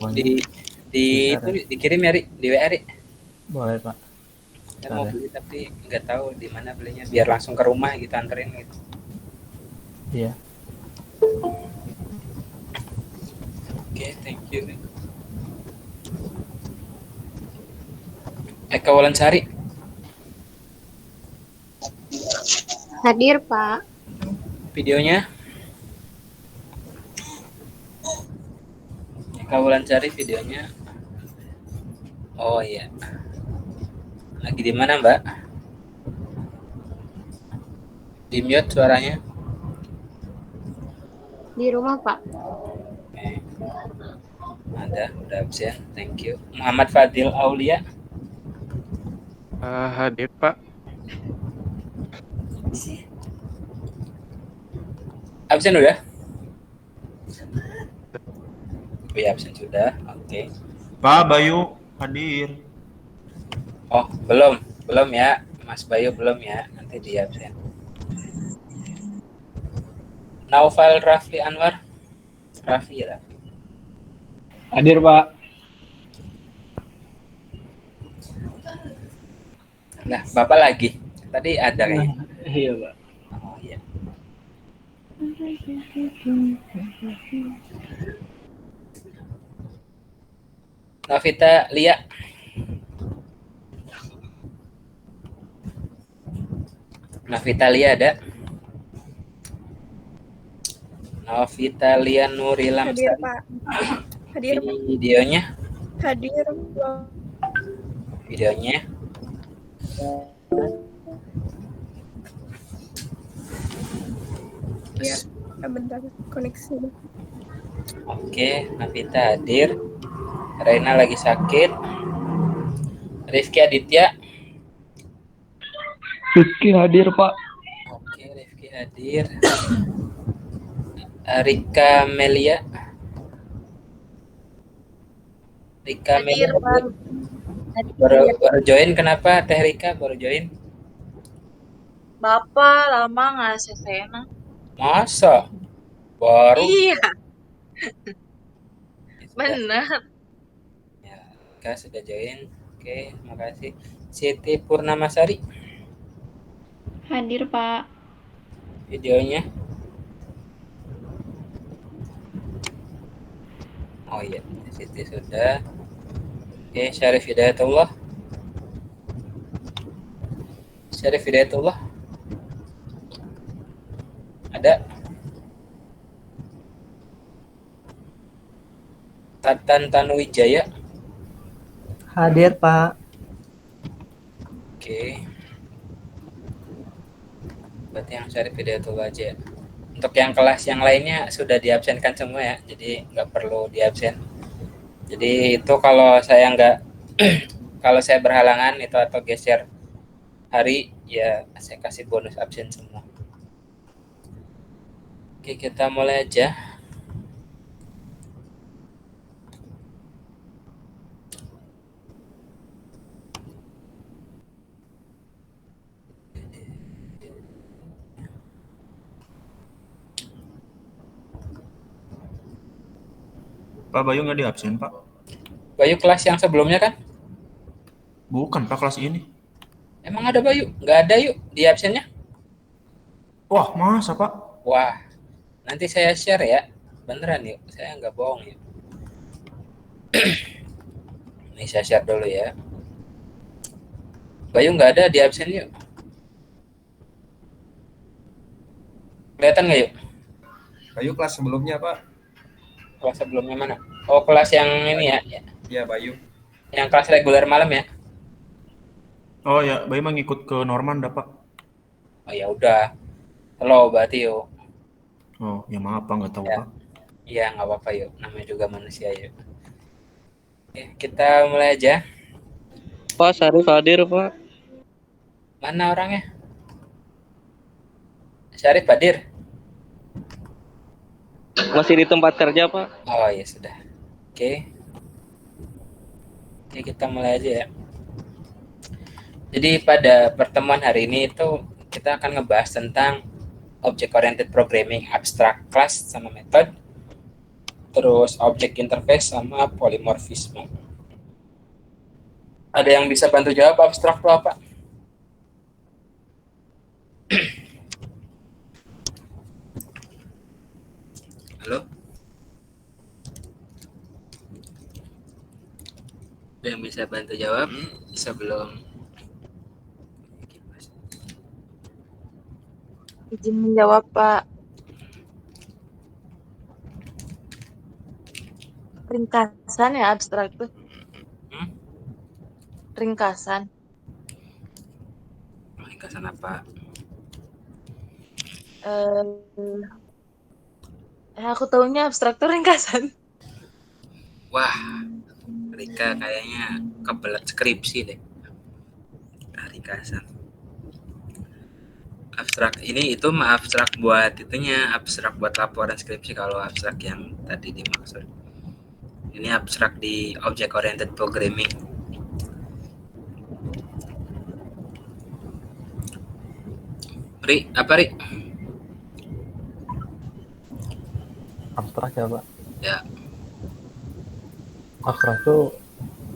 Di itu dikirim ya, Ri, di WA, Ri. Boleh, Pak. Saya mau beli tapi nggak tahu di mana belinya, biar langsung ke rumah gitu anterin gitu. Iya. Oke, thank you. Eka Walansari. Hadir, Pak. Videonya. Eka Walansari videonya. Oh iya. Lagi di mana, Mbak? Di mute suaranya. Di rumah, Pak. Oke. Ada, udah absen. Thank you. Muhammad Fadil Aulia. Hadir, Pak. Absen udah? Oh iya, absen sudah. Oke. Pak Bayu hadir. Oh, belum. Belum ya. Mas Bayu belum ya. Nanti dia absen. Naufal Rafli Anwar. Raffi. Hadir, Pak. Nah, Bapak lagi. Tadi ada kayaknya. Iya, Pak. Oh iya. Novita Lia. Novita Lia ada. Novita Lia Nurilam. Hadir, Pak. Hadir, Pak. Videonya. Hadir, Videonya. ya, bentar koneksi. Oke, Novita hadir. Reina lagi sakit. Rifki Aditya. Rizky hadir, Pak. Oke, Rifki hadir. Rika Melia. Rika Melia. Baru join, kenapa Teh Rika baru join? Bapak lama nggak sesena. Masa? Baru? Iya. Benar. Ya, Rika sudah join. Oke, makasih. Siti Purnamasari. Hadir, Pak. Videonya. Oh iya, Siti sudah. Oke, Syarif Hidayatullah. Syarif Hidayatullah. Ada. Tatan Tanuwijaya. Hadir, Pak. Oke. Berarti yang Syarif Hidayatullah aja. Untuk yang kelas yang lainnya sudah diabsenkan semua ya, jadi nggak perlu diabsen. Jadi itu kalau saya nggak, kalau saya berhalangan itu atau geser hari, ya saya kasih bonus absen semua. Oke, kita mulai aja. Pak Bayu nggak di absen, Pak? Bayu kelas yang sebelumnya kan? Bukan, Pak, kelas ini. Emang ada Bayu? Nggak ada yuk di absennya? Wah, masa, Pak? Wah, nanti saya share ya. Beneran yuk, saya nggak bohong yuk. Ini saya share dulu ya. Bayu nggak ada di absen yuk. Kelihatan nggak yuk? Bayu kelas sebelumnya, Pak. Kelas sebelumnya mana? Oh, kelas yang ini ya? Iya, Bayu. Yang kelas reguler malam ya? Oh ya, Bayu mah ngikut ke Norman dah, Pak. Oh ya udah. Halo, berarti yuk. Oh, ya maaf, Pak, nggak tahu, Ya. Pak. Iya, nggak apa-apa yuk. Namanya juga manusia yuk. Oke, kita mulai aja. Pak Syarif hadir, Pak. Mana orangnya? Syarif hadir? Masih di tempat kerja, Pak. Oh ya sudah. Oke. Oke, kita mulai aja ya. Jadi pada pertemuan hari ini itu kita akan ngebahas tentang Object Oriented Programming Abstract Class sama Method. terus object interface sama polymorphisme. Ada yang bisa bantu jawab abstrak itu apa? Halo? Ada yang bisa bantu jawab sebelum Izin menjawab, Pak. Ringkasan ya abstrak tuh. Ringkasan. ringkasan apa? Aku taunya abstrak tuh ringkasan. Wah, Rika kayaknya kebelet skripsi deh. Ringkasan. Abstrak ini itu mah abstrak buat itunya, abstrak buat laporan skripsi kalau abstrak yang tadi dimaksud. Ini abstrak di object oriented programming. Ri, apa Ri? Abstrak ya Pak. Ya, Abstrak tuh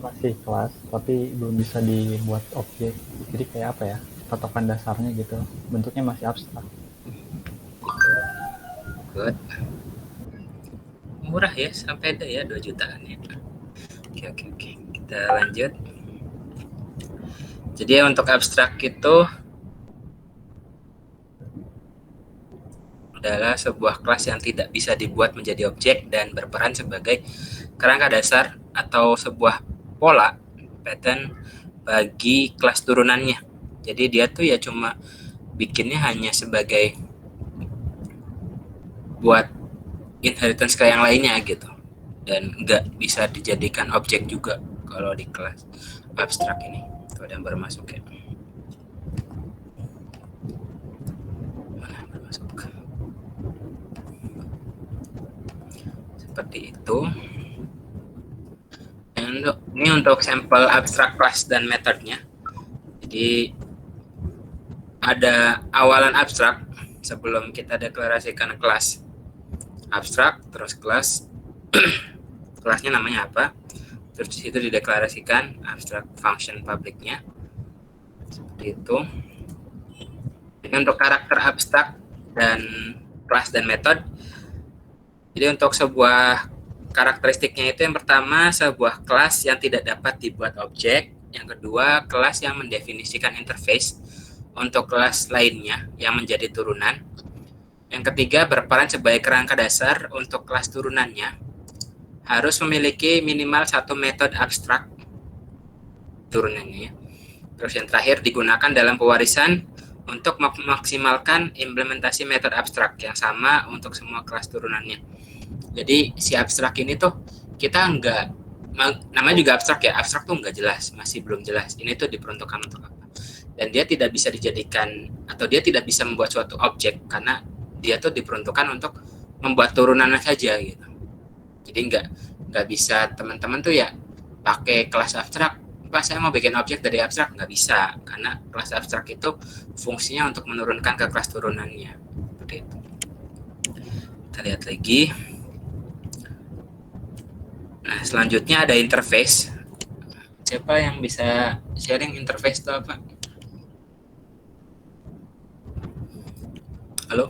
masih kelas tapi belum bisa dibuat objek. Jadi kayak apa ya? Patokan dasarnya gitu. Bentuknya masih abstrak. good. Murah ya, sampai ada ya 2 jutaan ya. Oke. Kita lanjut. Jadi untuk abstrak itu adalah sebuah kelas yang tidak bisa dibuat menjadi objek dan berperan sebagai kerangka dasar atau sebuah pola pattern bagi kelas turunannya. Jadi dia tuh ya cuma bikinnya hanya sebagai buat inheritance ke yang lainnya gitu, dan nggak bisa dijadikan objek juga kalau di kelas abstrak ini. Itu ada yang baru masuk ya. Mana baru masuk? Seperti itu. Ini untuk sampel abstrak kelas dan metodenya. Jadi ada awalan abstrak sebelum kita deklarasikan kelas abstrak, terus kelas kelasnya namanya apa, terus di situ dideklarasikan abstrak function publicnya seperti itu. Jadi untuk karakter abstrak dan kelas dan metode, jadi untuk sebuah karakteristiknya itu yang pertama sebuah kelas yang tidak dapat dibuat objek, yang kedua kelas yang mendefinisikan interface untuk kelas lainnya yang menjadi turunan, yang ketiga berperan sebagai kerangka dasar untuk kelas turunannya, harus memiliki minimal 1 metode abstrak turunannya. Terus yang terakhir digunakan dalam pewarisan untuk memaksimalkan implementasi metode abstrak yang sama untuk semua kelas turunannya. Jadi si abstrak ini tuh kita enggak, namanya juga abstrak ya, abstrak tuh enggak jelas, masih belum jelas ini tuh diperuntukkan untuk apa, dan dia tidak bisa dijadikan atau dia tidak bisa membuat suatu objek karena dia tuh diperuntukkan untuk membuat turunannya saja gitu. Jadi nggak bisa teman-teman tuh ya pakai kelas abstrak, Pak saya mau bikin objek dari abstrak, nggak bisa, karena kelas abstrak itu fungsinya untuk menurunkan ke kelas turunannya. Seperti itu. Kita lihat lagi. Nah selanjutnya ada interface. Siapa yang bisa sharing interface itu apa? Halo?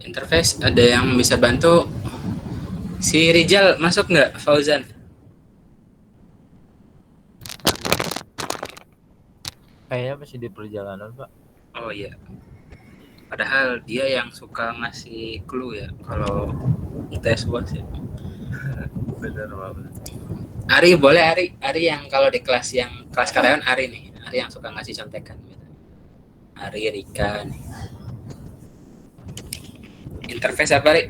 Interface, ada yang bisa bantu? Si Rijal masuk nggak, Fauzan? Kayaknya masih di perjalanan Pak. Oh iya. Padahal dia yang suka ngasih clue ya kalau tes buat ya. Bener Pak. Ari boleh, Ari yang kalau di kelas yang kelas karyawan Ari nih, Ari yang suka ngasih contekan gitu. Ari, Rika nih. Interface apa Ri?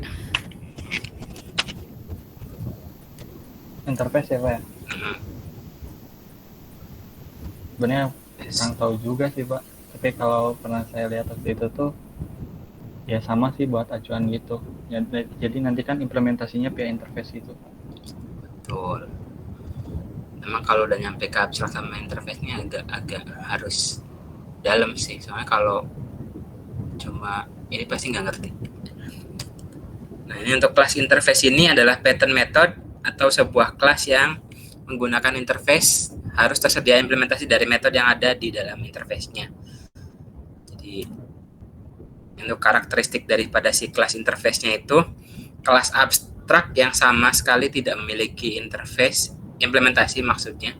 Interface ya Pak ya? Sebenarnya kurang tahu juga sih Pak, tapi kalau pernah saya lihat waktu itu tuh ya sama sih buat acuan gitu ya, jadi nanti kan implementasinya via interface itu. Betul. Memang kalau udah nyampe ke abstrak sama interface-nya agak harus dalam sih, soalnya kalau cuma ini pasti nggak ngerti. Nah, ini untuk kelas interface ini adalah pattern method atau sebuah kelas yang menggunakan interface harus tersedia implementasi dari metode yang ada di dalam interface-nya. Jadi untuk karakteristik daripada si kelas interface-nya itu kelas abstrak yang sama sekali tidak memiliki interface implementasi maksudnya.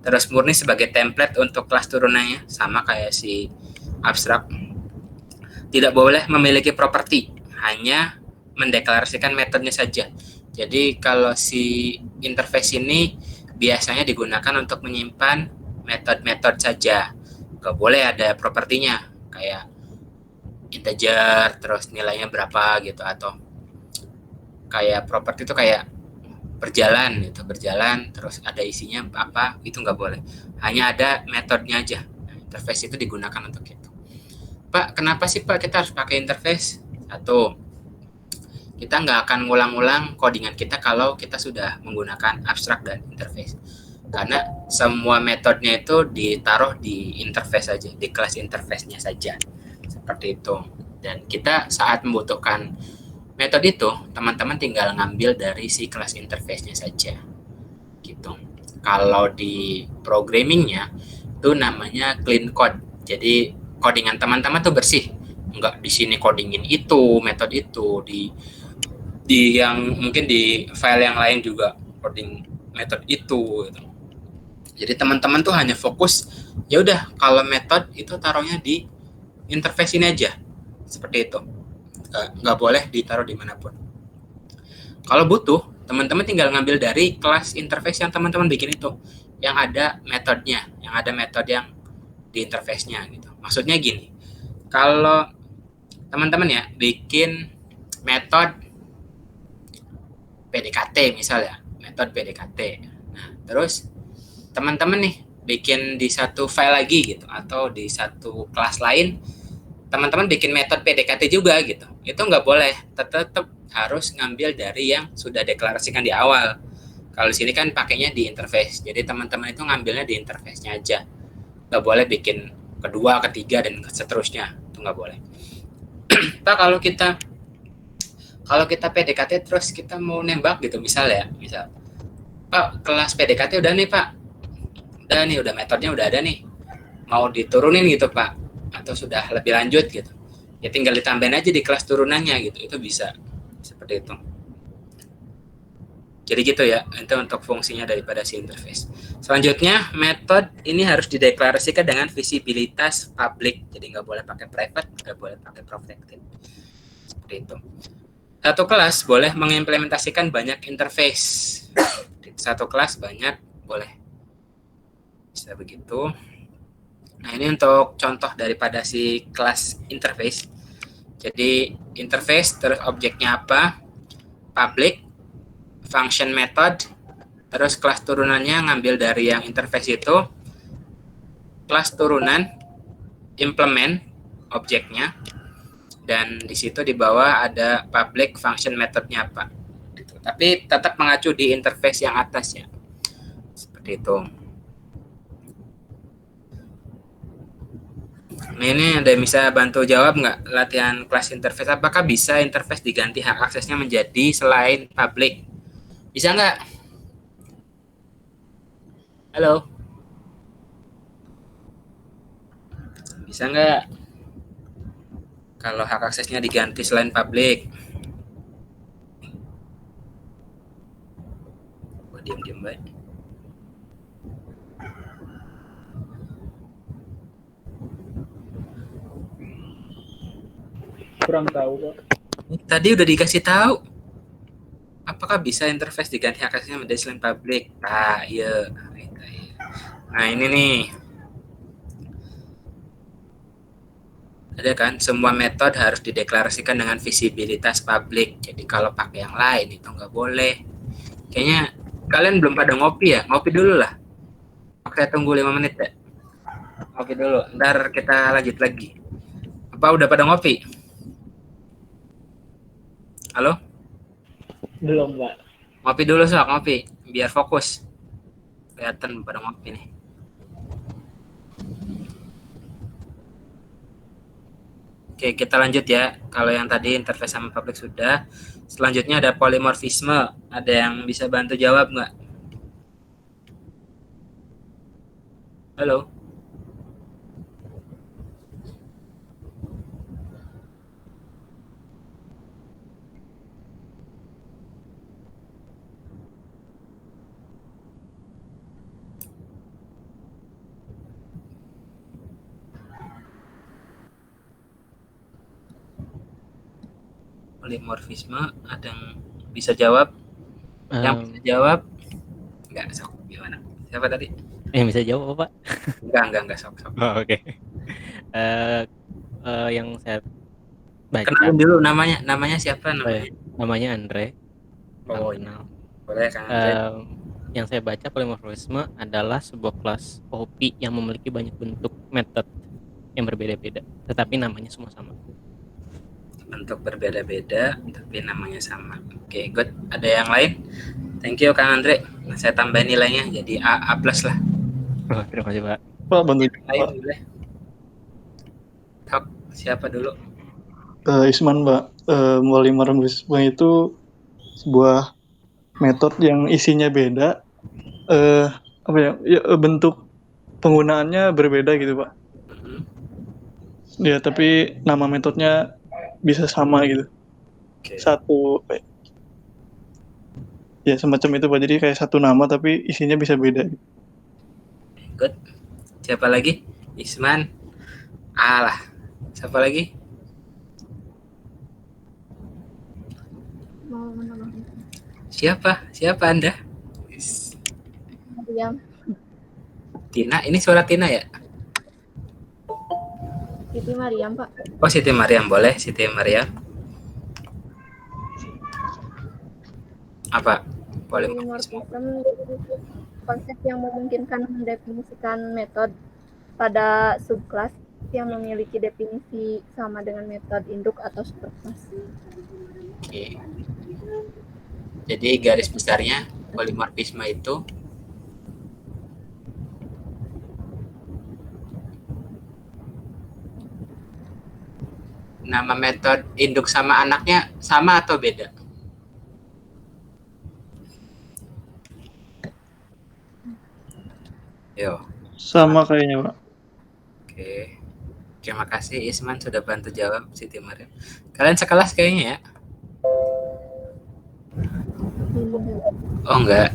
Terus murni sebagai template untuk kelas turunannya sama kayak si abstrak. Tidak boleh memiliki properti, hanya mendeklarasikan metodenya saja. Jadi kalau si interface ini biasanya digunakan untuk menyimpan metode-metode saja. Gak boleh ada propertinya kayak integer terus nilainya berapa gitu, atau kayak properti itu kayak berjalan gitu, berjalan terus ada isinya apa, itu nggak boleh. Hanya ada metodenya aja. Nah, interface itu digunakan untuk itu. Pak, kenapa sih Pak kita harus pakai interface? Satu, kita nggak akan ngulang-ulang codingan kita kalau kita sudah menggunakan abstrak dan interface. Karena semua metodenya itu ditaruh di interface saja, di kelas interface-nya saja. Seperti itu. Dan kita saat membutuhkan metode itu, teman-teman tinggal ngambil dari si kelas interface-nya saja. Gitu. Kalau di programmingnya itu namanya clean code. Jadi codingan teman-teman tuh bersih. Enggak di sini codingin itu, metode itu, di yang mungkin di file yang lain juga coding metode itu gitu. Jadi teman-teman tuh hanya fokus, ya udah kalau metode itu taruhnya di interface ini aja, seperti itu. Nggak boleh ditaruh dimanapun. Kalau butuh, teman-teman tinggal ngambil dari kelas interface yang teman-teman bikin itu, yang ada metodenya, yang ada metode yang di interface-nya gitu. Maksudnya gini, kalau teman-teman ya bikin metode PDKT misalnya, metode PDKT. Nah, terus teman-teman nih bikin di satu file lagi gitu, atau di satu kelas lain teman-teman bikin metode PDKT juga gitu. Itu nggak boleh, tetap harus ngambil dari yang sudah deklarasikan di awal. Kalau di sini kan pakainya di interface, jadi teman-teman itu ngambilnya di interface-nya aja. Nggak boleh bikin kedua, ketiga, dan seterusnya. Itu nggak boleh. Pak, kalau kita PDKT terus kita mau nembak gitu misal Pak, kelas PDKT udah nih Pak, udah metodenya udah ada nih, mau diturunin gitu Pak, atau sudah lebih lanjut gitu, ya tinggal ditambahin aja di kelas turunannya gitu, itu bisa seperti itu. Jadi gitu ya, itu untuk fungsinya daripada si interface. Selanjutnya, metode ini harus dideklarasikan dengan visibilitas public, jadi nggak boleh pakai private, nggak boleh pakai protected, seperti itu. Satu kelas boleh mengimplementasikan banyak interface. Satu kelas banyak boleh. Bisa begitu. Nah, ini untuk contoh daripada si kelas interface. Jadi interface terus objeknya apa? Public, function method, terus kelas turunannya ngambil dari yang interface itu. Kelas turunan implement objeknya. Dan di situ di bawah ada public function methodnya apa. Gitu. Tapi tetap mengacu di interface yang atas ya. Seperti itu. Nah, ini ada yang bisa bantu jawab nggak latihan kelas interface? Apakah bisa interface diganti hak aksesnya menjadi selain public? Bisa nggak? Halo? Bisa nggak? Kalau hak aksesnya diganti selain public. Gua diam-diam baik. Kurang tahu, Pak. Tadi udah dikasih tahu. Apakah bisa interface diganti hak aksesnya menjadi selain public? Nah, iya. Nah, ini nih. Ada kan, semua metode harus dideklarasikan dengan visibilitas public. Jadi kalau pakai yang lain itu nggak boleh. Kayaknya kalian belum pada ngopi ya? Ngopi dulu lah. Oke, tunggu 5 menit ya. Ngopi dulu, ntar kita lanjut lagi. Apa udah pada ngopi? Halo? Belum, Pak. Ngopi dulu sok, ngopi. Biar fokus. Kelihatan pada ngopi nih. Oke, kita lanjut ya. Kalau yang tadi interface sama public sudah. Selanjutnya ada polimorfisme. Ada yang bisa bantu jawab nggak? Halo? Polimorfisme, ada yang bisa jawab? Yang bisa jawab? Enggak, sok. Gimana? Siapa tadi? Yang bisa jawab apa, Pak? Enggak, sok. Oh, oke. Yang saya baca. Kenalin dulu namanya. Namanya siapa namanya? Namanya Andre. Oh, kenal. Boleh kan Andre? Yang saya baca, polimorfisme adalah sebuah kelas OOP yang memiliki banyak bentuk metode yang berbeda-beda, tetapi namanya semua sama. Bentuk berbeda-beda, tapi namanya sama. Oke, good. Ada yang lain? Thank you, Kang Andre. Nah, saya tambahin nilainya jadi A+ lah. Oh, terima kasih, Pak. Pak, bantu Lain boleh. Tok, siapa dulu? Isman, Mbak. Polimorfisme itu sebuah metode yang isinya beda, bentuk penggunaannya berbeda gitu, Pak. Ya, tapi nama metodenya bisa sama gitu. Oke. Satu, ya semacam itu, Pak. Jadi kayak satu nama tapi isinya bisa beda. Good. Siapa lagi? Isman. Alah. Siapa lagi? Mau menambah. Siapa Anda? Mariam. Tina, ini suara Tina ya? Siti Mariam, Pak. Oh, Siti Mariam, boleh Siti Mariam. Apa? Polimorfisme. Polimorfisme konsep yang memungkinkan mendefinisikan metode pada subkelas yang memiliki definisi sama dengan metode induk atau superkelas. Oke. Jadi garis besarnya polimorfisme itu nama metode induk sama anaknya sama atau beda? Yo. Sama kayaknya, Pak. Oke. Terima kasih Isman sudah bantu jawab Siti Mariam. Kalian sekelas kayaknya ya? Oh enggak.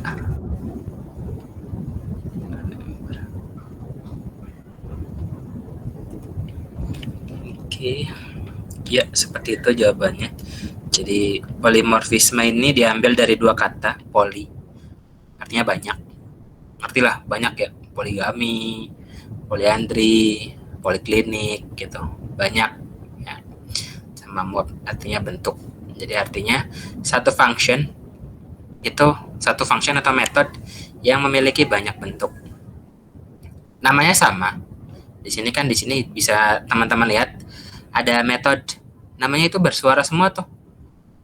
Oke. Ya, seperti itu jawabannya. Jadi polimorfisme ini diambil dari dua kata, poli. Artinya banyak. Artilah banyak ya. Poligami, poliandri, poliklinik gitu. Banyak ya. Sama mod artinya bentuk. Jadi artinya satu function atau metode yang memiliki banyak bentuk. Namanya sama. Di sini bisa teman-teman lihat ada metode namanya itu bersuara semua tuh.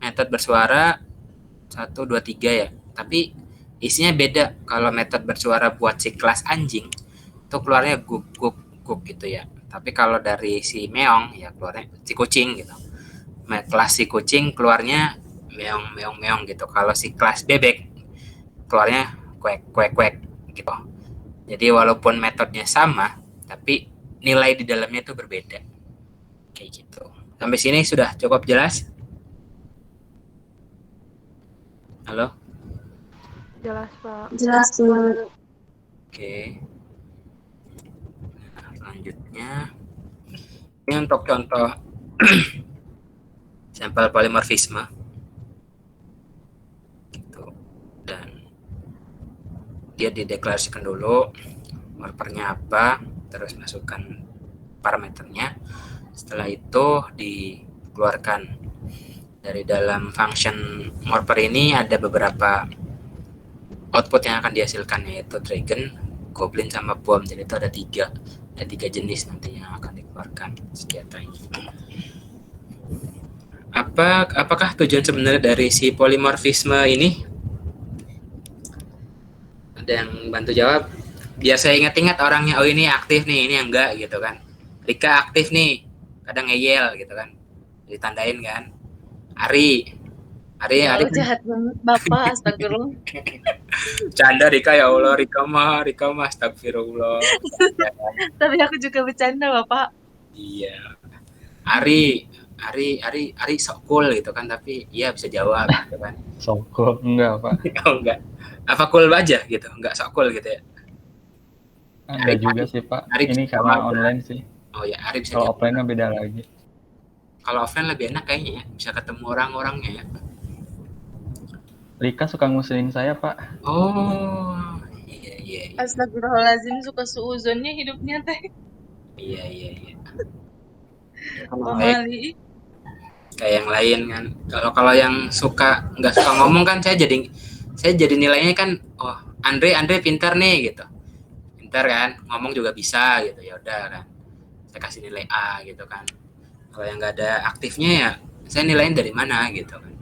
Metode bersuara 1 2 3 ya. Tapi isinya beda. Kalau metode bersuara buat si kelas anjing itu keluarnya guk guk guk gitu ya. Tapi kalau dari si meong ya keluarnya si kucing gitu. Kelas si kucing keluarnya meong meong meong gitu. Kalau si kelas bebek keluarnya kuek kuek kuek gitu. Jadi walaupun metodenya sama, tapi nilai di dalamnya itu berbeda. Kayak gitu. Sampai sini sudah cukup jelas? Halo? Jelas, Pak. Jelas, Pak. Oke. Nah, selanjutnya ini untuk contoh sampel polimorfisme. Gitu. Dan dia dideklarasikan dulu morpernya apa, terus masukkan parameternya. Setelah itu dikeluarkan dari dalam function morper ini ada beberapa output yang akan dihasilkan, yaitu dragon, goblin, sama bomb. Jadi itu ada tiga jenis nanti yang akan dikeluarkan senjata ini. Apakah tujuan sebenarnya dari si polimorfisme ini? Ada yang bantu jawab? Biar saya ingat-ingat orangnya, oh ini aktif nih, ini enggak gitu kan. Rika aktif nih, kadang ngeyel gitu kan, ditandain kan. Ari Ya Allah, jahat banget Bapak, astagfirullah. canda Rika, ya Allah, Rika mah astagfirullah. Tapi aku juga bercanda Bapak. Iya, Ari sok cool gitu kan, tapi iya bisa jawab gitu kan. Sokol enggak Pak? Oh enggak, apa cool aja gitu, enggak sok cool gitu ya. Enggak juga sih Pak. Ari Ini bisa karena jawab. online sih. Oh ya, Ari bisa Kalau jawab. offline-nya beda lagi. Kalau offline lebih enak kayaknya ya, bisa ketemu orang-orangnya ya. Rika suka ngusilin saya Pak. Oh, iya. Astagfirullahaladzim, suka suuzonnya hidupnya teh. Iya. Pemali. Kayak yang lain kan. Kalau yang nggak suka ngomong kan, saya jadi nilainya kan, oh Andre pintar nih gitu. Pintar kan, ngomong juga bisa gitu. Ya udah kan. Saya kasih nilai A gitu kan. Kalau yang nggak ada aktifnya ya saya nilaiin dari mana gitu kan.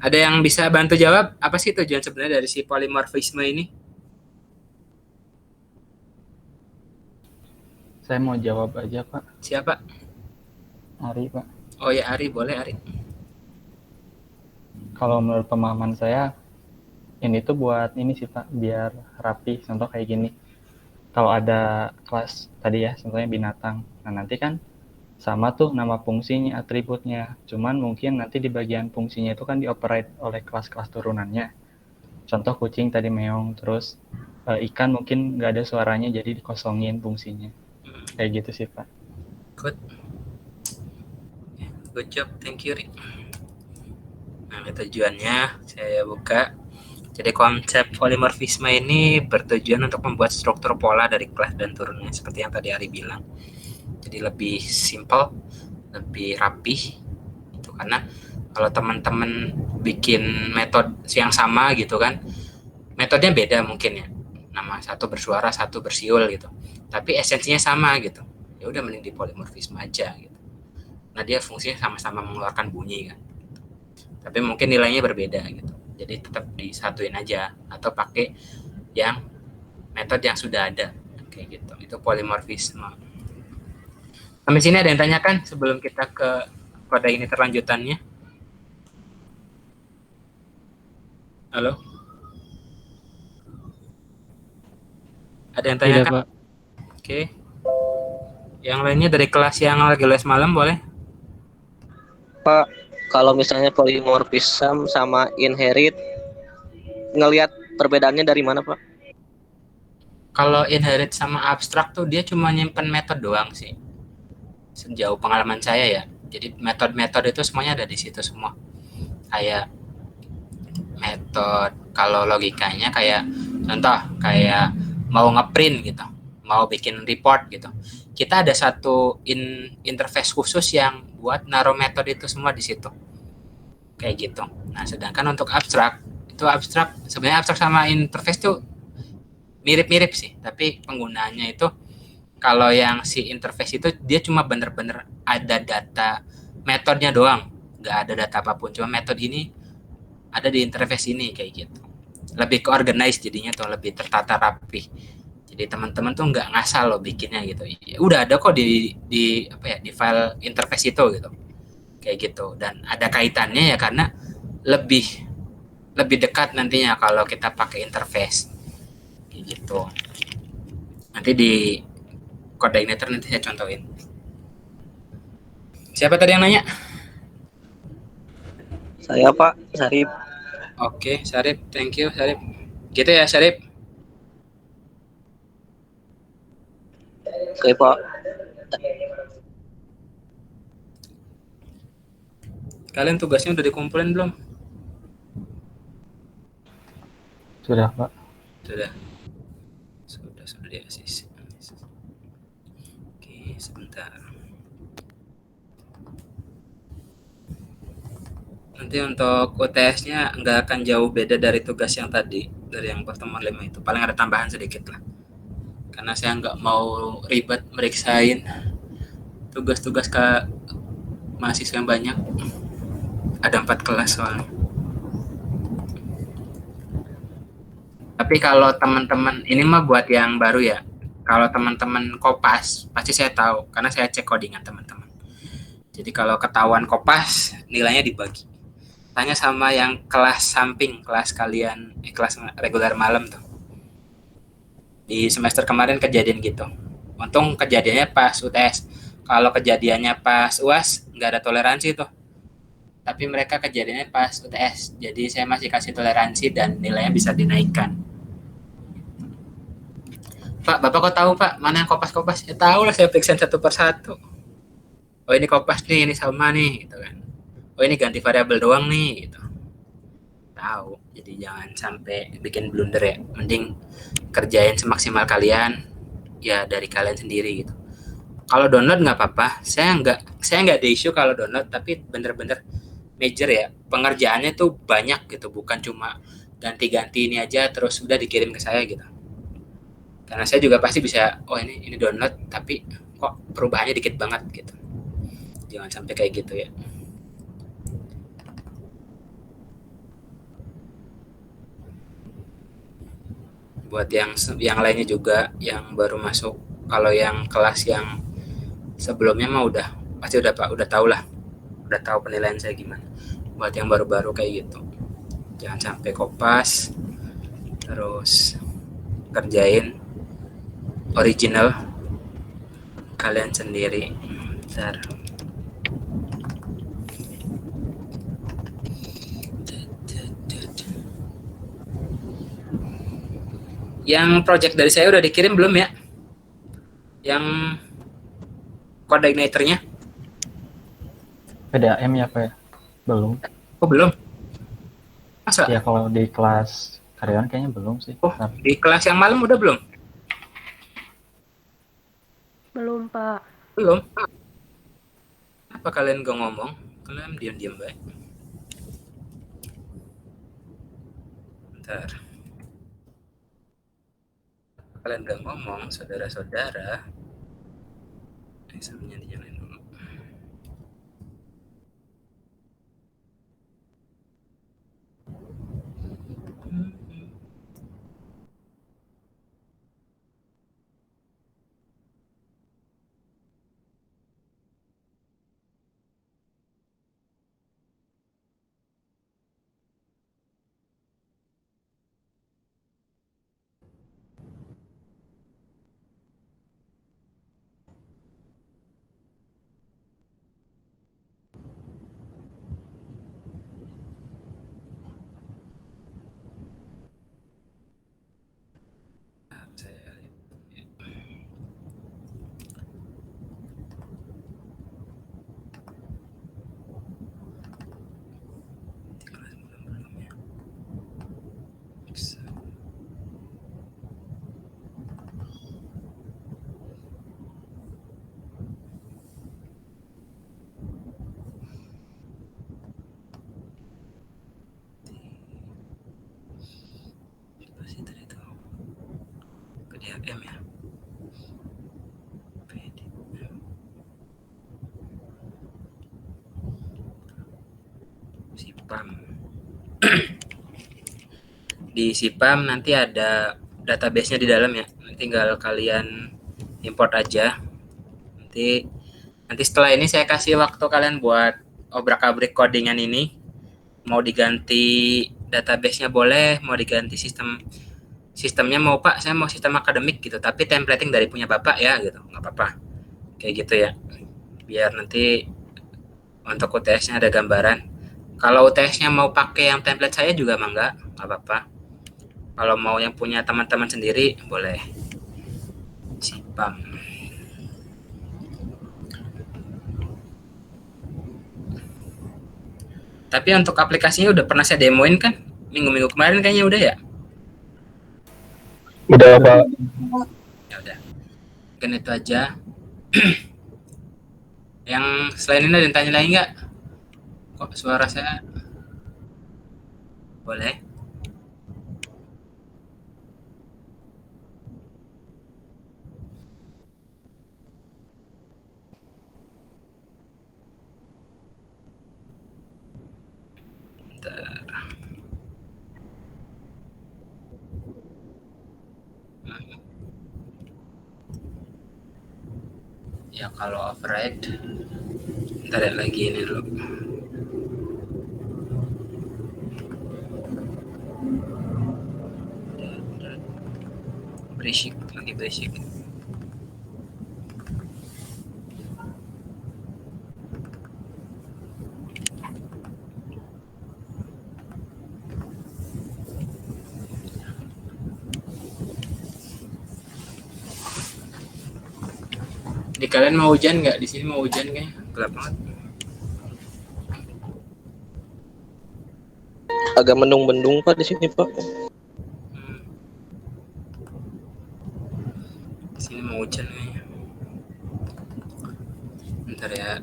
Ada yang bisa bantu jawab apa sih tujuan sebenarnya dari si polimorfisme ini? Saya mau jawab aja Pak. Siapa? Ari Pak. Oh ya, Ari, boleh Ari. Kalau menurut pemahaman saya, ini tuh buat ini sih Pak, biar rapi. Contoh kayak gini. Kalau ada kelas tadi ya, contohnya binatang. Nah nanti kan sama tuh nama fungsinya, atributnya. Cuman mungkin nanti di bagian fungsinya itu kan dioperate oleh kelas-kelas turunannya. Contoh kucing tadi meong, terus ikan mungkin nggak ada suaranya jadi dikosongin fungsinya. Kayak gitu sih Pak. Good job, thank you Rik. Nah, tujuannya saya buka. Jadi konsep polimorfisme ini bertujuan untuk membuat struktur pola dari kelas dan turunannya seperti yang tadi Ari bilang. Jadi lebih simple, lebih rapih. Itu karena kalau teman-teman bikin metode yang sama gitu kan, metodenya beda mungkin ya. Nama satu bersuara, satu bersiul gitu. Tapi esensinya sama gitu. Ya udah mending di polimorfisme aja gitu. Nah, dia fungsinya sama-sama mengeluarkan bunyi kan. Tapi mungkin nilainya berbeda gitu. Jadi tetap disatuin aja atau pakai yang metode yang sudah ada kayak gitu. Itu polimorfisme. Sampai sini ada yang tanyakan sebelum kita ke kode ini terlanjutannya? Halo? Ada yang tanyakan? Tidak, Pak. Oke. Yang lainnya dari kelas yang lagi les malam boleh? Pak, kalau misalnya polimorfism sama inherit, ngelihat perbedaannya dari mana Pak? Kalau inherit sama abstrak tuh dia cuma nyimpen metode doang sih. Sejauh pengalaman saya ya. Jadi metode-metode itu semuanya ada di situ semua. Kayak metode, kalau logikanya kayak contoh kayak mau ngeprint gitu, mau bikin report gitu. Kita ada satu interface khusus yang buat naruh metode itu semua di situ. Kayak gitu. Nah, sedangkan untuk abstrak, itu sebenarnya abstrak sama interface tuh mirip-mirip sih, tapi penggunaannya itu kalau yang si interface itu dia cuma bener-bener ada data metodenya doang, nggak ada data apapun, cuma metode ini ada di interface ini kayak gitu. Lebih ke organize jadinya tuh, lebih tertata rapi. Jadi teman-teman tuh nggak ngasal loh bikinnya gitu. Ya, udah ada kok di file interface itu gitu. Kayak gitu, dan ada kaitannya ya karena lebih dekat nantinya kalau kita pakai interface. Kayak gitu. Nanti di coordinator nanti saya contohin. Siapa tadi yang nanya? Saya Pak, Sarip. Oke, Sarip, thank you Sarip. Gitu ya Sarip. Oke Pak. Kalian tugasnya udah dikumpulin belum? Sudah Pak. Sudah diasis. Oke, sebentar. Nanti untuk UTS-nya nggak akan jauh beda dari tugas yang tadi, dari yang pertemuan 5 itu. Paling ada tambahan sedikit lah. Karena saya nggak mau ribet meriksain tugas-tugas ke mahasiswa yang banyak. Ada 4 kelas soalnya. Tapi kalau teman-teman, ini mah buat yang baru ya. Kalau teman-teman kopas, pasti saya tahu karena saya cek codingan teman-teman. Jadi kalau ketahuan kopas, nilainya dibagi. Tanya sama yang kelas samping, kelas kalian, kelas reguler malam tuh. Di semester kemarin kejadian gitu. Untung kejadiannya pas UTS. Kalau kejadiannya pas UAS, nggak ada toleransi tuh. Tapi mereka kejadiannya pas UTS. Jadi saya masih kasih toleransi dan nilainya bisa dinaikkan. Pak, Bapak kok tahu Pak mana yang kopas-kopas? Ya tahu lah, saya periksa satu persatu. Oh ini kopas nih, ini sama nih, gitu kan. Oh ini ganti variabel doang nih, gitu. Tahu. Jadi jangan sampai bikin blunder ya. Mending kerjain semaksimal kalian, ya dari kalian sendiri gitu. Kalau download nggak apa-apa. Saya nggak ada isu kalau download, tapi bener-bener major ya. Pengerjaannya tuh banyak gitu, bukan cuma ganti-ganti ini aja terus udah dikirim ke saya gitu. Karena saya juga pasti bisa, oh ini download, tapi kok perubahannya dikit banget gitu. Jangan sampai kayak gitu ya. Buat yang lainnya juga yang baru masuk, kalau yang kelas yang sebelumnya mah pasti udah tahu lah, udah tahu penilaian saya gimana. Buat yang baru-baru kayak gitu, jangan sampai kopas, terus kerjain original kalian sendiri. Bentar. Yang project dari saya udah dikirim belum ya? Yang coordinatornya? PDAM ya Pak ya? Belum. Oh belum? Masa? Ya kalau di kelas karyawan kayaknya belum sih. Oh, di kelas yang malam udah belum? Belum, Pak. Belum. Apa kalian gak ngomong? Kalian diam-diam baik. Bentar. Kalian gak ngomong, saudara-saudara. Examnya dinyalain dulu. PDAM ya. SIPAM. Di SIPAM nanti ada database-nya di dalam ya. Tinggal kalian import aja. Nanti setelah ini saya kasih waktu kalian buat obrak-abrik codingan ini. Mau diganti database-nya boleh, mau diganti sistemnya mau Pak, saya mau sistem akademik gitu, tapi templating dari punya Bapak ya gitu, nggak apa-apa. Kayak gitu ya. Biar nanti untuk UTS-nya ada gambaran. Kalau UTS-nya mau pakai yang template saya juga mah nggak apa-apa. Kalau mau yang punya teman-teman sendiri boleh. SIPAM. Tapi untuk aplikasinya udah pernah saya demoin kan? Minggu-minggu kemarin kayaknya udah ya? Udah, Pak. Ya udah. Mungkin itu aja. Yang selain ini ada yang tanya lagi nggak? Kok suara saya boleh? Bentar. Ya kalau override, ntar lihat lagi ini dulu. Berisik, lagi berisik. Di kalian mau hujan nggak? Di sini mau hujan kayaknya, gelap banget. Agak mendung-mendung Pak di sini Pak. Di sini mau hujan kayaknya. Bentar ya.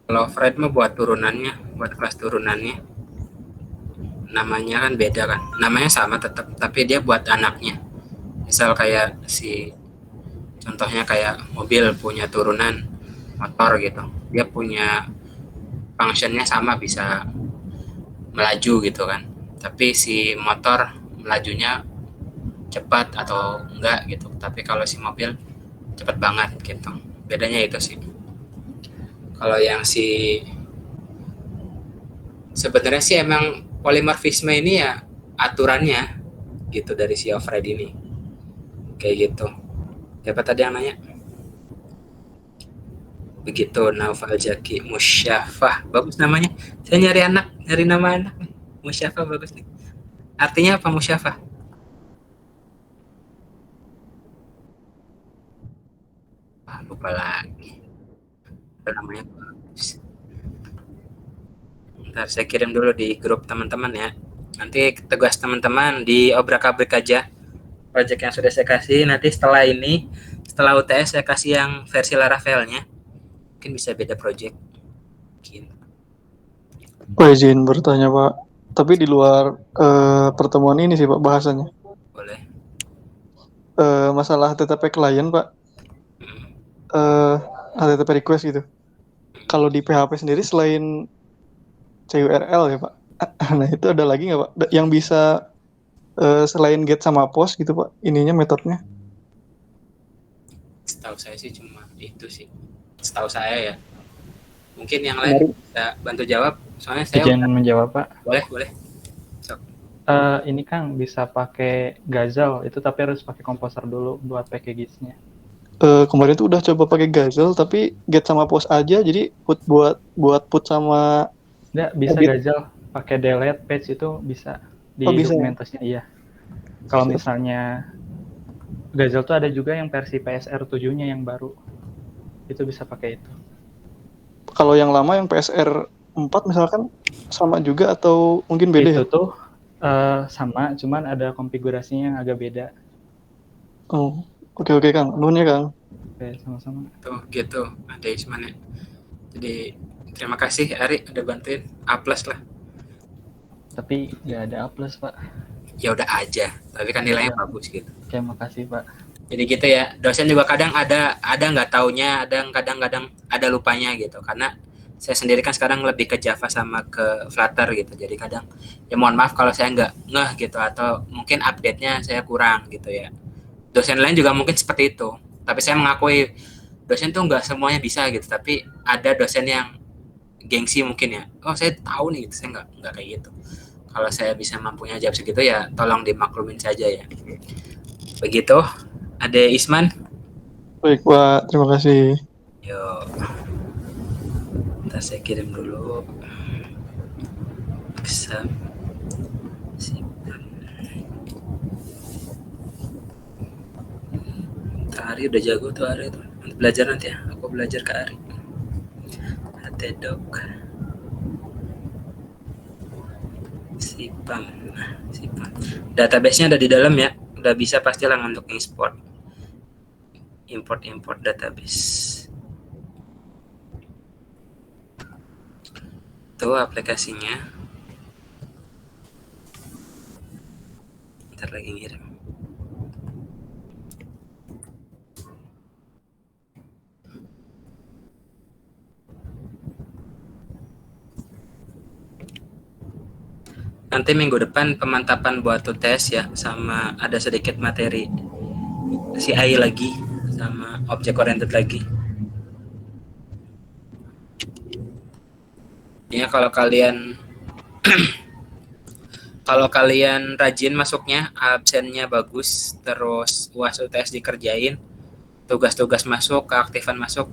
Kalau Fred mah buat turunannya, buat kelas turunannya. Namanya kan beda kan. Namanya sama tetap, tapi dia buat anaknya. Misal kayak contohnya kayak mobil punya turunan motor gitu. Dia punya functionnya sama, bisa melaju gitu kan. Tapi si motor melajunya cepat atau enggak gitu. Tapi kalau si mobil cepat banget gitu. Bedanya itu sih. Kalau yang sebenarnya sih emang polimorfisme ini ya aturannya gitu dari si Alfred ini. Kayak gitu. Siapa tadi yang nanya? Begitu, Naufal Jaki Musyafah. Bagus namanya. Saya nyari nama anak. Musyafah bagus nih. Artinya apa Musyafah? Lupa lagi. Namanya bagus. Ntar saya kirim dulu di grup teman-teman ya. Nanti tugas teman-teman di obrak-abrik aja project yang sudah saya kasih. Nanti setelah UTS saya kasih yang versi Laravelnya. Mungkin bisa beda project. Mungkin. Pak izin bertanya Pak, tapi di luar pertemuan ini sih Pak bahasanya. Boleh. Masalah HTTP client Pak, HTTP request gitu. Kalau di PHP sendiri selain CURL ya Pak, nah itu ada lagi nggak Pak yang bisa selain get sama post gitu Pak, ininya metodenya? Setahu saya sih cuma itu sih. Setahu saya ya. Mungkin yang lain bisa bantu jawab. Soalnya saya izin menjawab Pak. Boleh. Sok. Ini Kang bisa pakai Gazelle itu, tapi harus pakai komposer dulu buat packages-nya. Kemarin tuh udah coba pakai Gazelle tapi get sama post aja, jadi buat put sama Nggak bisa Gazelle pakai delete page itu bisa di dokumentasinya iya. Kalau misalnya Gazelle tuh ada juga yang versi PSR 7-nya yang baru. Itu bisa pakai itu. Kalau yang lama yang PSR 4 misalkan sama juga atau mungkin beda? Itu tuh sama, cuman ada konfigurasinya yang agak beda. Oh, oke Kang. Nuhun ya Kang. Oke, sama-sama. Tuh gitu, ada Isman ya. Jadi terima kasih Ari udah bantuin. A+ lah. Tapi nggak ada A+, Pak. Ya udah aja, tapi kan nilainya bagus gitu. Oke, makasih Pak. Jadi gitu ya, dosen juga kadang ada nggak taunya, ada kadang-kadang ada lupanya gitu. Karena saya sendiri kan sekarang lebih ke Java sama ke Flutter gitu. Jadi kadang ya mohon maaf kalau saya nggak ngeh gitu, atau mungkin update-nya saya kurang gitu ya. Dosen lain juga mungkin seperti itu. Tapi saya mengakui dosen tuh nggak semuanya bisa gitu. Tapi ada dosen yang gengsi mungkin ya. Oh saya tahu nih gitu, saya nggak kayak gitu. Kalau saya bisa mampunya jawab segitu ya tolong dimaklumin saja ya. Begitu. Ada Isman. Baik Pak, terima kasih. Yuk. Ntar saya kirim dulu. Bisa. Ari udah jago tuh Ari tuh. Belajar nanti ya. Aku belajar ke Ari. Hatedok. Sipam. Nah, Sipam. Database-nya ada di dalam ya. Udah bisa pastilah untuk export. Import database. Tuh aplikasinya. Ntar lagi ngirim. Nanti minggu depan pemantapan buat tes ya, sama ada sedikit materi CI lagi, sama object oriented lagi. Ya kalau kalian kalau kalian rajin masuknya, absennya bagus, terus UAS UTS dikerjain, tugas-tugas masuk, keaktifan masuk,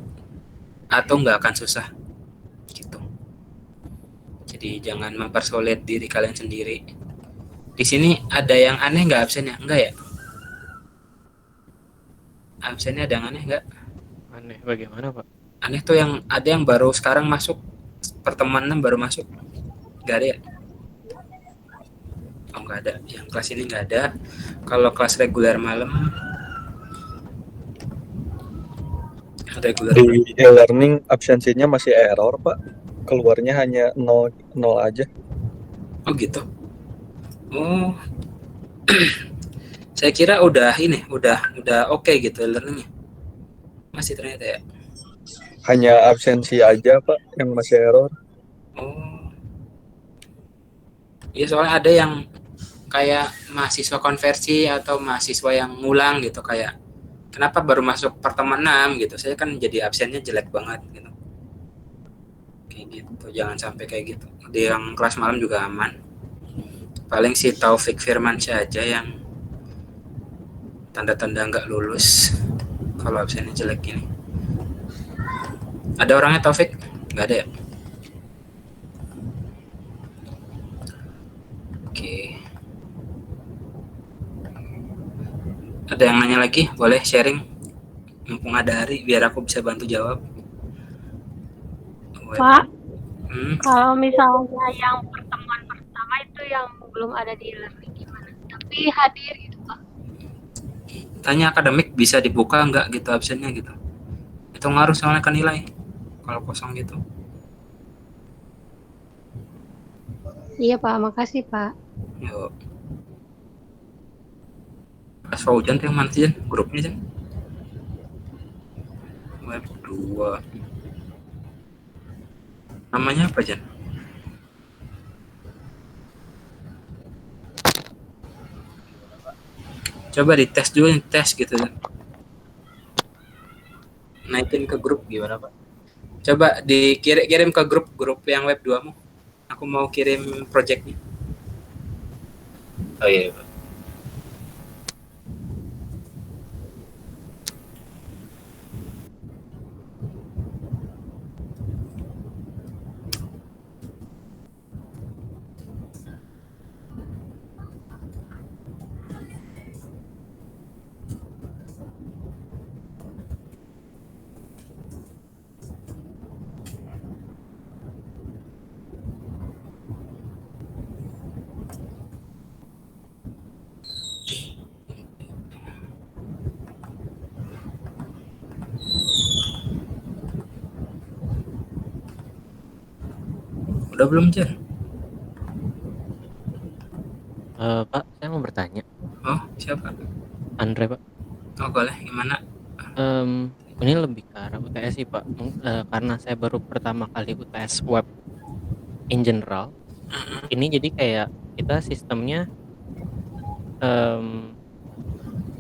atau nggak akan susah gitu. Jadi jangan mempersulit diri kalian sendiri. Di sini ada yang aneh nggak absennya? Enggak ya? Absennya ada yang aneh nggak? Aneh bagaimana, Pak? Aneh tuh yang ada yang baru sekarang masuk, pertemuan 6 baru masuk. Nggak ada ya? Oh nggak ada. Yang kelas ini nggak ada. Kalau kelas reguler malam, reguler Di e-learning absensinya masih error, Pak. Keluarnya hanya 0 aja. Oh gitu. Oh. Saya kira udah ini, udah oke gitu learningnya. Masih ternyata ya. Hanya absensi aja, Pak, yang masih error. Oh. Iya soalnya ada yang kayak mahasiswa konversi atau mahasiswa yang ngulang gitu, kayak kenapa baru masuk pertemuan 6 gitu. Saya kan jadi absennya jelek banget gitu. Kayak gitu, jangan sampai kayak gitu. Di yang kelas malam juga aman. Paling si Taufik Firmansyah aja yang tanda-tanda nggak lulus kalau absennya jelek gini. Ada orangnya Taufik? Nggak ada ya? Oke. Ada yang nanya lagi? Boleh sharing? Mumpung ada Hari, biar aku bisa bantu jawab. Pak, kalau misalnya yang pertemuan pertama itu yang belum ada di e-learning gimana? Tapi hadir gitu Pak. Tanya akademik bisa dibuka nggak gitu absennya gitu. Itu ngaruh soalnya ke nilai. Kalau kosong gitu. Iya Pak, makasih Pak. Yuk. Pas Faujan tuh yang mana sih, Jan? Grupnya, Jan? Web 2. Namanya apa, Jan? Coba dites dulu, tes gitu, Jan. Naikin ke grup gimana, Pak? Coba dikirim ke grup yang web 2-mu. Aku mau kirim projectnya. Oh iya, Pak. Udah belum, Jan? Pak, saya mau bertanya. Oh, siapa? Andre, Pak. Oh, boleh. Gimana? Ini lebih ke arah UTS sih, Pak. Karena saya baru pertama kali UTS web in general. Ini jadi kayak kita sistemnya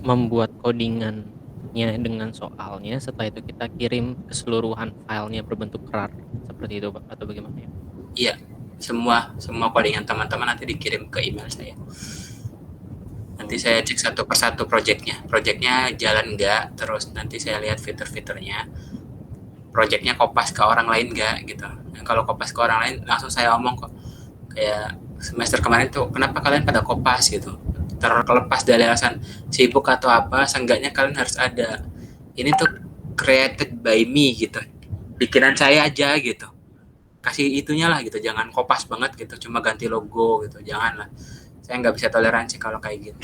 membuat codingannya dengan soalnya, setelah itu kita kirim keseluruhan filenya berbentuk RAR seperti itu, Pak, atau bagaimana ya? Iya, semua codingan teman-teman nanti dikirim ke email saya. Nanti saya cek satu persatu projectnya jalan nggak, terus nanti saya lihat fitur-fiturnya, projectnya kopas ke orang lain nggak gitu. Nah, kalau kopas ke orang lain langsung saya omong kok, kayak semester kemarin tuh kenapa kalian pada kopas gitu, terlepas dari alasan sibuk atau apa, seenggaknya kalian harus ada ini tuh created by me gitu, bikinan saya aja gitu. kasih itunya lah gitu, jangan kopas banget gitu, cuma ganti logo gitu, janganlah. Saya nggak bisa toleransi kalau kayak gitu.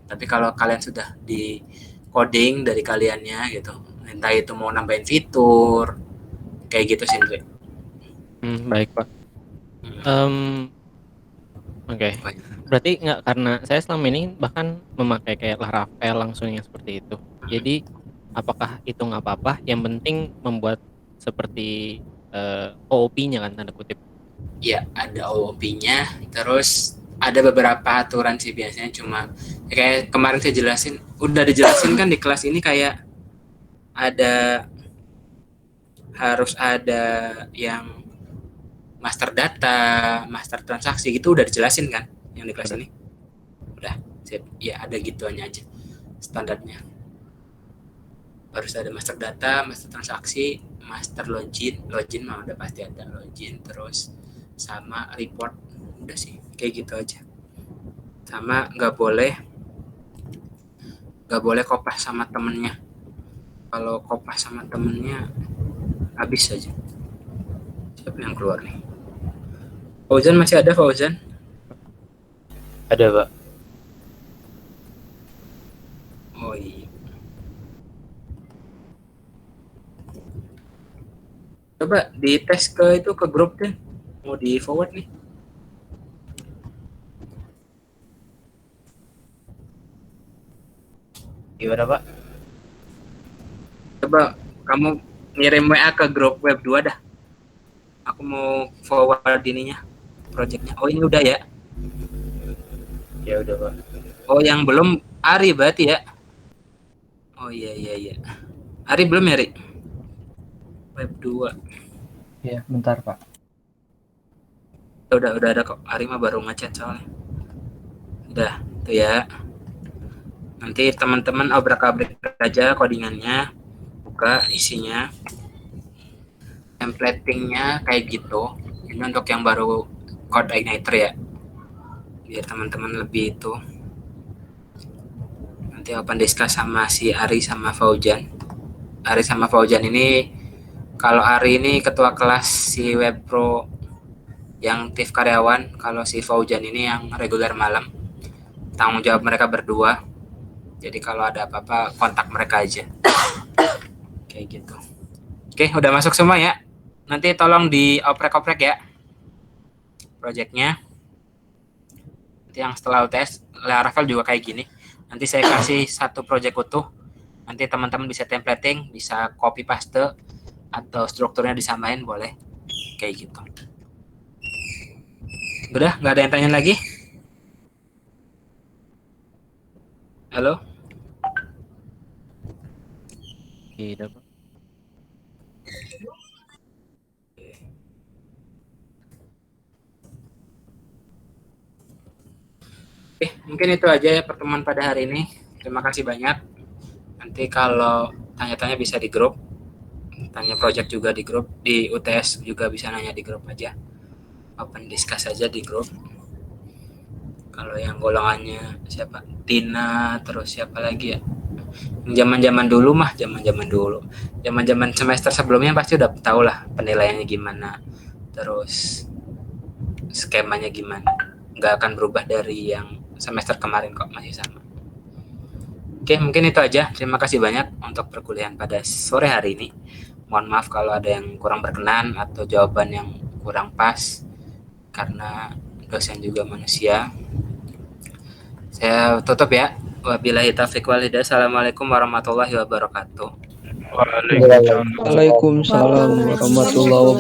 Tapi kalau kalian sudah di coding dari kaliannya gitu, entah itu mau nambahin fitur kayak gitu sih Andre. Baik Pak. Oke. Berarti nggak, karena saya selama ini bahkan memakai kayak Laravel langsung yang seperti itu. Jadi apakah itu nggak apa-apa? Yang penting membuat seperti OOP-nya kan, tanda kutip. Ya, ada OOP-nya, terus ada beberapa aturan sih biasanya, cuma ya kayak kemarin saya jelasin, udah dijelasin kan di kelas ini, kayak harus ada yang master data, master transaksi gitu, udah dijelasin kan yang di kelas ini. Udah, sip. Ya ada gituannya aja standarnya. Harus ada master data, master transaksi, master login mah udah pasti ada login, terus sama report, udah sih kayak gitu aja. Sama nggak boleh kopas sama temennya. Kalau kopas sama temennya habis aja. Siapa yang keluar nih? Fauzan masih ada, Fauzan? Ada Pak. Oh iya. Coba dites ke grup deh. Mau di forward nih. Gimana Pak? Coba kamu ngirim WA ke grup web 2 dah. Aku mau forward ininya, projectnya. Oh ini udah ya? Ya udah Pak. Oh yang belum Ari berarti ya? Oh iya. Ari belum ya Ari? Web 2. Iya, bentar Pak. Udah ada kok. Ari mah baru ngechat soalnya. Udah, tuh ya. Nanti teman-teman obrak-abrik aja codingannya, buka isinya, templatingnya kayak gitu. Ini untuk yang baru Code Igniter ya, biar teman-teman lebih itu. Nanti open discuss sama si Ari sama Fauzan. Ari sama Fauzan ini, kalau Ari ini ketua kelas si Web Pro yang aktif karyawan, kalau si Fauzan ini yang reguler malam. Tanggung jawab mereka berdua. Jadi kalau ada apa-apa kontak mereka aja. Kayak gitu. Oke, udah masuk semua ya. Nanti tolong dioprek-oprek ya projectnya. Nanti yang setelah UTS, Laravel juga kayak gini. Nanti saya kasih satu project utuh. Nanti teman-teman bisa templating, bisa copy paste, atau strukturnya disamain boleh. Kayak gitu. Udah, nggak ada yang tanya lagi? Halo? Tidak Pak. Oke, mungkin itu aja ya pertemuan pada hari ini. Terima kasih banyak. Nanti kalau tanya-tanya bisa di grup. Tanya project juga di grup. Di UTS juga bisa nanya di grup aja. Open discuss aja di grup. Kalau yang golongannya siapa? Tina, terus siapa lagi ya? Zaman-zaman dulu mah, zaman-zaman semester sebelumnya pasti udah tahu lah penilaiannya gimana. Terus skemanya gimana. Nggak akan berubah dari yang semester kemarin kok, masih sama. Oke, mungkin itu aja. Terima kasih banyak untuk perkuliahan pada sore hari ini. Mohon maaf kalau ada yang kurang berkenan atau jawaban yang kurang pas, karena dosen juga manusia. Saya tutup ya. Wabillahi taufiq wal hidayah. Assalamualaikum warahmatullahi wabarakatuh. Waalaikumsalam warahmatullahi wabarakatuh.